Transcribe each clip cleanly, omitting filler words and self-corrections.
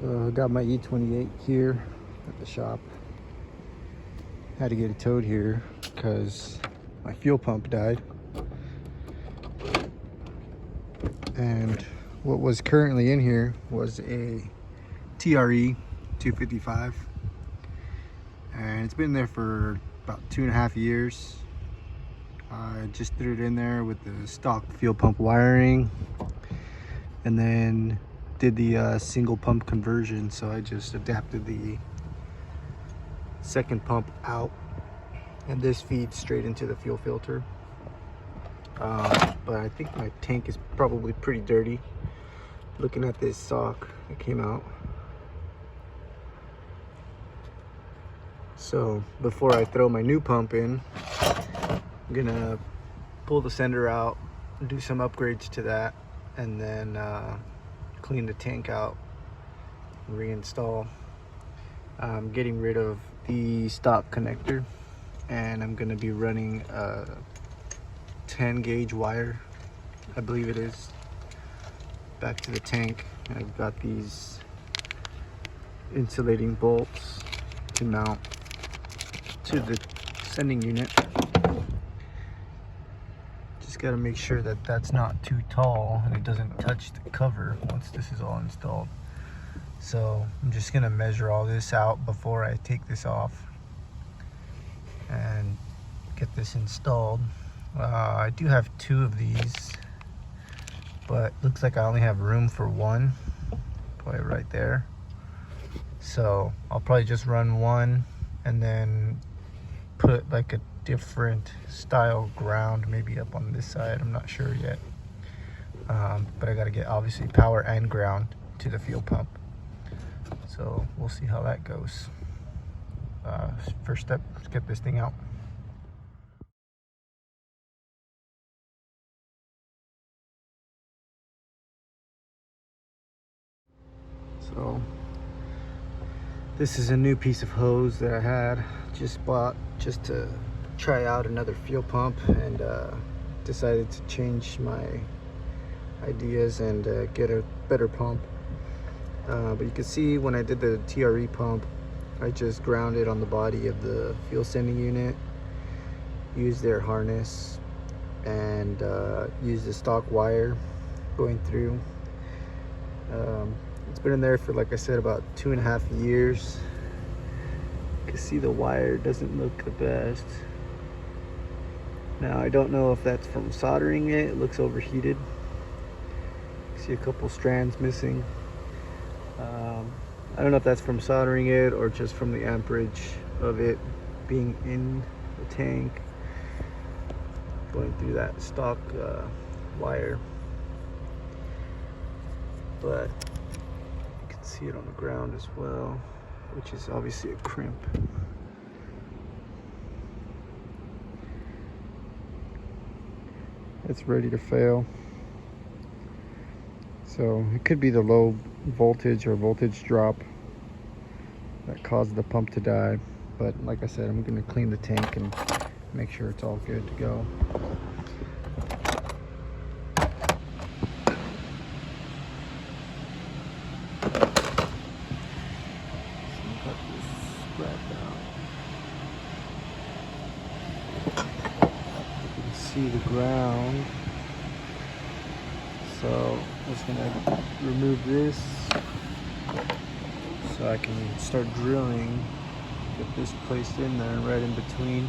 Got my E28 here at the shop. Had to get it towed here because my fuel pump died. And what was currently in here was a TRE 255. And it's been there for about 2.5 years. I just threw it in there with the stock fuel pump wiring, and then did the single pump conversion. So I just adapted the second pump out, and this feeds straight into the fuel filter. But I think my tank is probably pretty dirty. Looking at this sock that came out. So before I throw my new pump in, I'm gonna pull the sender out, do some upgrades to that, and then clean the tank out and reinstall. I'm getting rid of the stock connector, and I'm gonna be running a 10 gauge wire, I believe it is, back to the tank. I've got these insulating bolts to mount to the sending unit. Just got to make sure that that's not too tall and it doesn't touch the cover once this is all installed. So I'm just gonna measure all this out before I take this off and get this installed. I do have 2 of these, but looks like I only have room for 1, probably right there. So I'll probably just run 1 and then put like a different style ground maybe up on this side. I'm not sure yet, but I got to get obviously power and ground to the fuel pump, so we'll see how that goes. First step, let's get this thing out. So this is a new piece of hose that I had just bought just to try out another fuel pump, and decided to change my ideas and get a better pump. But you can see when I did the TRE pump, I just grounded on the body of the fuel sending unit, used their harness, and used the stock wire going through. It's been in there for, like I said, about 2.5 years. You can see the wire doesn't look the best. Now I don't know if that's from soldering it. It looks overheated. You see a couple strands missing. I don't know if that's from soldering it or just from the amperage of it being in the tank, going through that stock wire. But you can see it on the ground as well, which is obviously a crimp. It's ready to fail. So it could be the low voltage or voltage drop that caused the pump to die. But like I said, I'm going to clean the tank and make sure it's all good to go. See the ground, so I'm just gonna remove this so I can start drilling, get this placed in there right in between.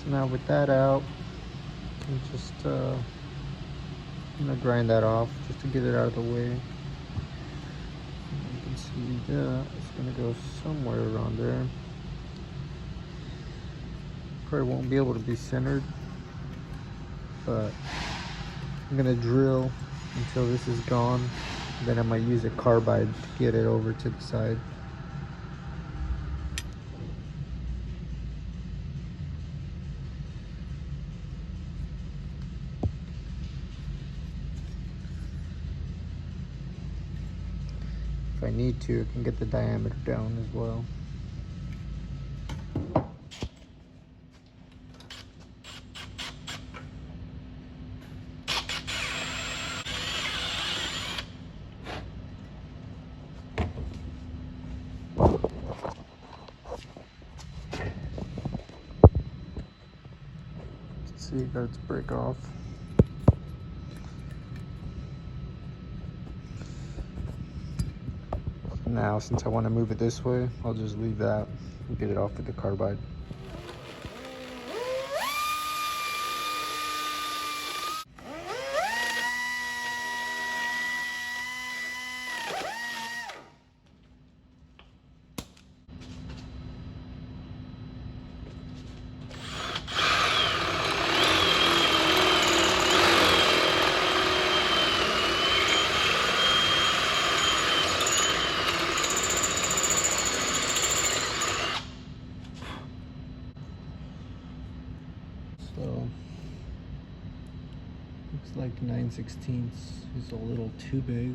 Now with that out, I'm just gonna grind that off just to get it out of the way. You can see that it's gonna go somewhere around there. Probably won't be able to be centered, but I'm gonna drill until this is gone. Then I might use a carbide to get it over to the side. If I need to, I can get the diameter down as well. See, it got its break off. Now, since I want to move it this way, I'll just leave that and get it off with the carbide. So, looks like 9/16 is a little too big.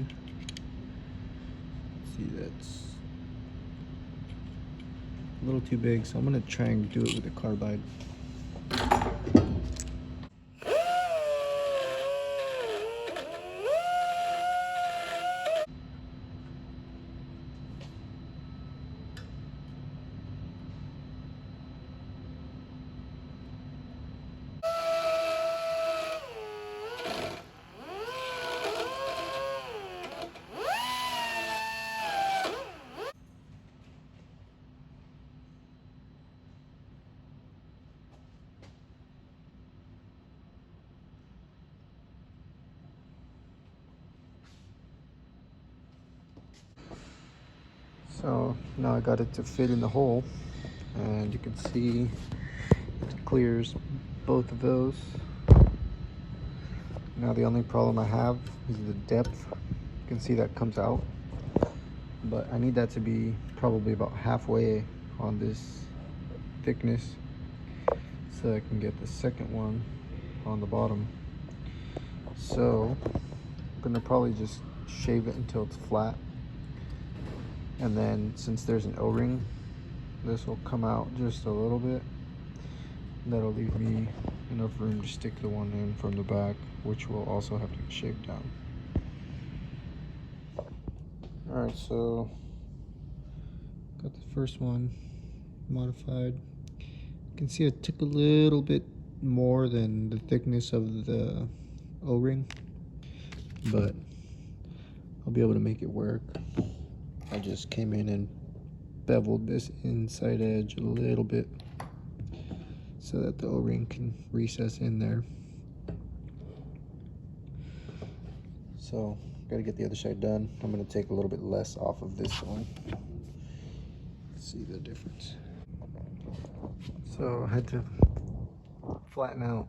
See, that's a little too big, so I'm gonna try and do it with a carbide. So now I got it to fit in the hole, and you can see it clears both of those. Now the only problem I have is the depth. You can see that comes out, but I need that to be probably about halfway on this thickness so I can get the second one on the bottom. So I'm gonna probably just shave it until it's flat, and then since there's an O-ring, this will come out just a little bit. That'll leave me enough room to stick the one in from the back, which will also have to get shaved down. Alright, so got the first one modified. You can see it took a little bit more than the thickness of the O-ring, but I'll be able to make it work. I just came in and beveled this inside edge a little bit so that the O-ring can recess in there. So, gotta get the other side done. I'm gonna take a little bit less off of this one. See the difference. So I had to flatten out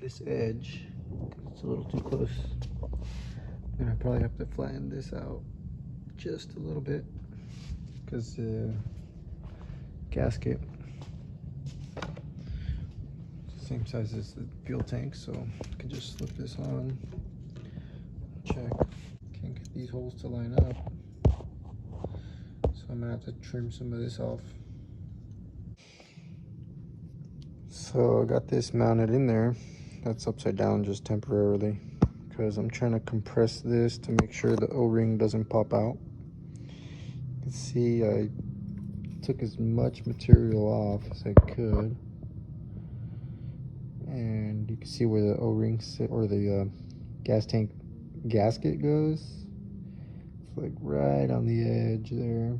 this edge. It's a little too close. And I probably have to flatten this out just a little bit because the gasket is the same size as the fuel tank, so I can just slip this on. Check. Can't get these holes to line up, so I'm gonna have to trim some of this off. So I got this mounted in there. That's upside down just temporarily because I'm trying to compress this to make sure the O-ring doesn't pop out. You can see I took as much material off as I could, and you can see where the O-ring or the gas tank gasket goes. It's like right on the edge there,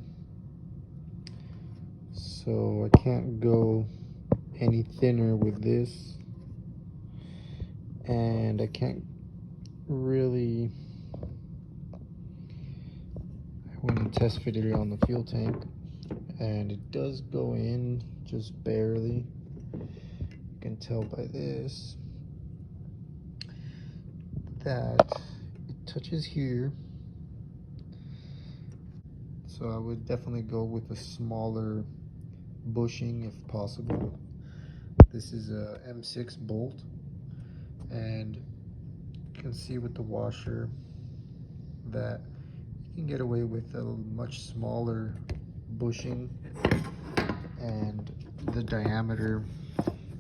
so I can't go any thinner with this, and I can't really. I went and test fitted it on the fuel tank, and it does go in just barely. You can tell by this that it touches here. So I would definitely go with a smaller bushing if possible. This is a M6 bolt, and you can see with the washer that you can get away with a much smaller bushing, and the diameter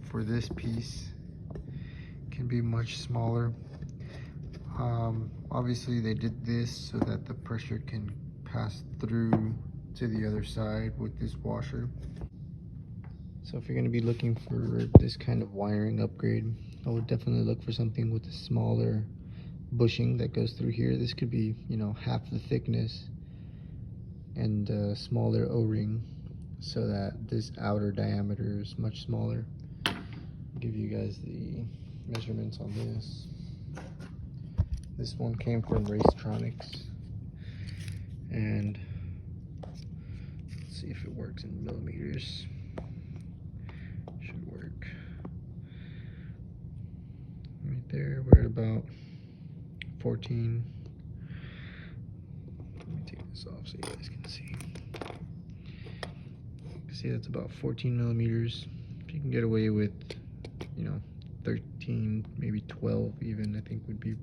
for this piece can be much smaller. Obviously they did this so that the pressure can pass through to the other side with this washer. So if you're going to be looking for this kind of wiring upgrade, I would definitely look for something with a smaller bushing that goes through here. This could be, you know, half the thickness, and a smaller O-ring so that this outer diameter is much smaller. I'll give you guys the measurements on this. This one came from Racetronix, and let's see if it works in millimeters. Should work. Right there, we're at about 14. Let me take this off so you guys can see. You can see that's about 14 millimeters. If you can get away with, you know, 13, maybe 12 even, I think would be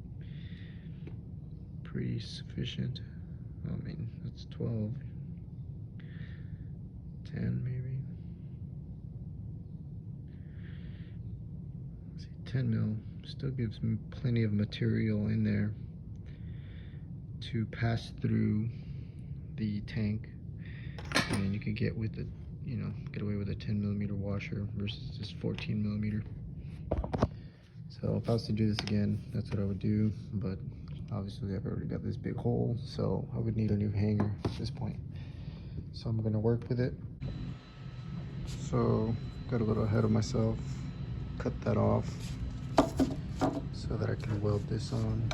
pretty sufficient. I mean, that's 12. 10 maybe. Let's see, 10 mil still gives me plenty of material in there to pass through the tank, and you could get with the, you know, get away with a 10 millimeter washer versus this 14 millimeter. So if I was to do this again, that's what I would do, but obviously I've already got this big hole, so I would need a new hanger at this point. So I'm gonna work with it. So got a little ahead of myself, cut that off so that I can weld this on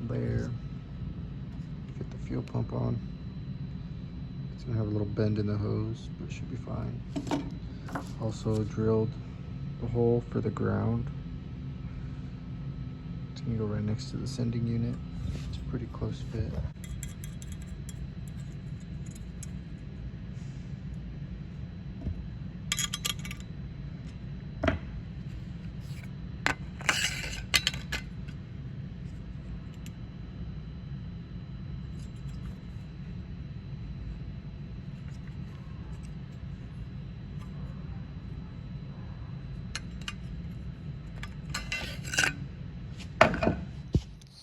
there, get the fuel pump on. It's gonna have a little bend in the hose, but it should be fine. Also drilled the hole for the ground. It's gonna go right next to the sending unit. It's a pretty close fit.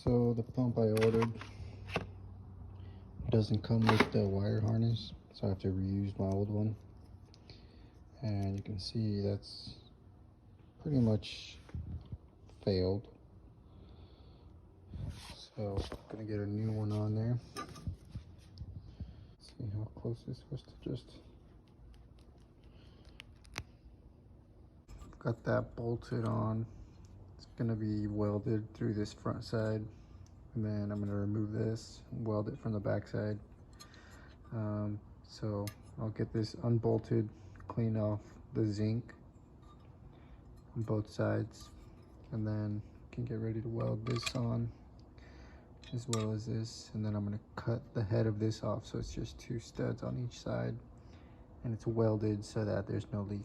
So the pump I ordered doesn't come with the wire harness, so I have to reuse my old one. And you can see that's pretty much failed. So I'm gonna get a new one on there. See how close this was to just. Got that bolted on. It's gonna be welded through this front side, and then I'm gonna remove this, weld it from the back side. So I'll get this unbolted, clean off the zinc on both sides, and then can get ready to weld this on as well as this. And then I'm gonna cut the head of this off so it's just 2 studs on each side, and it's welded so that there's no leak.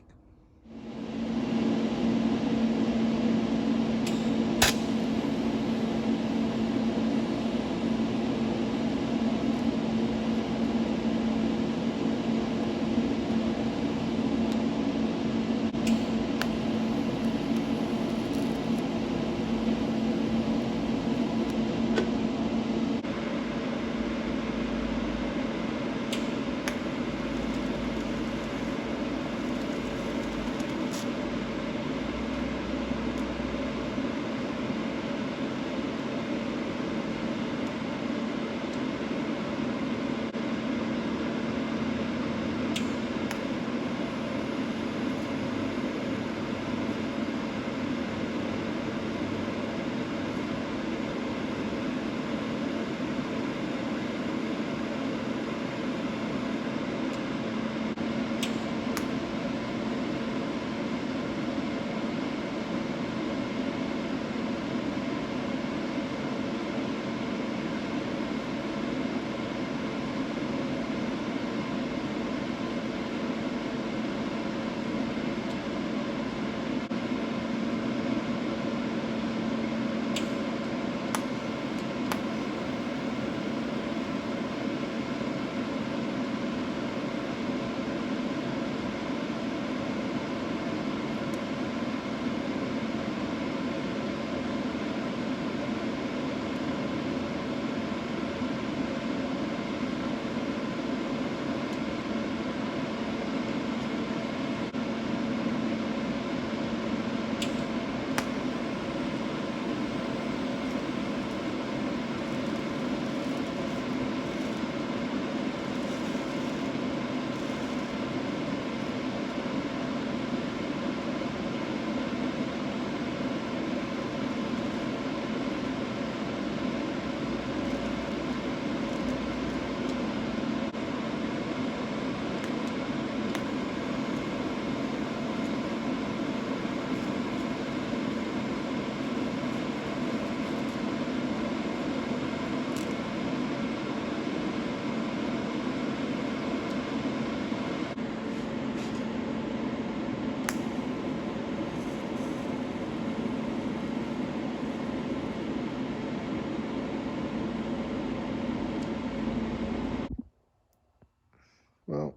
Well,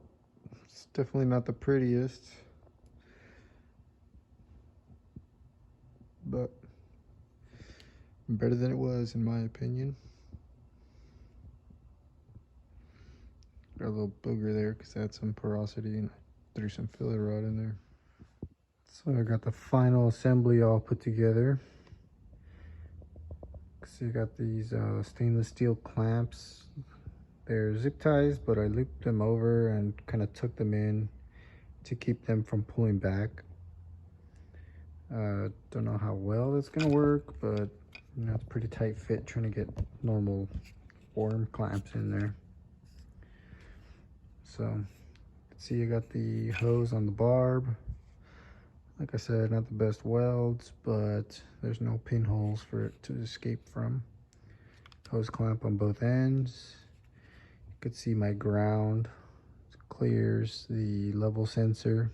it's definitely not the prettiest, but better than it was in my opinion. Got a little booger there because I had some porosity and I threw some filler rod in there. So I got the final assembly all put together. So you got these stainless steel clamps. They're zip ties, but I looped them over and kind of tucked them in to keep them from pulling back. Don't know how well that's gonna work, but you know, it's a pretty tight fit trying to get normal worm clamps in there. So see, you got the hose on the barb. Like I said, not the best welds, but there's no pinholes for it to escape from. Hose clamp on both ends. You could see my ground. It clears the level sensor.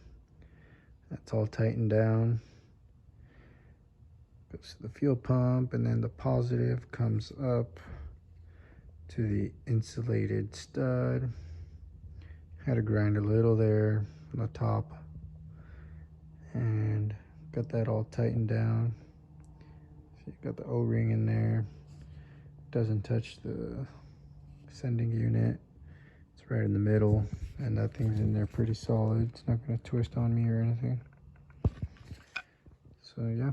That's all tightened down. Goes to the fuel pump, and then the positive comes up to the insulated stud. Had to grind a little there on the top, and got that all tightened down. So you got the O-ring in there. Doesn't touch the sending unit. It's right in the middle, and that thing's in there pretty solid. It's not going to twist on me or anything. So yeah.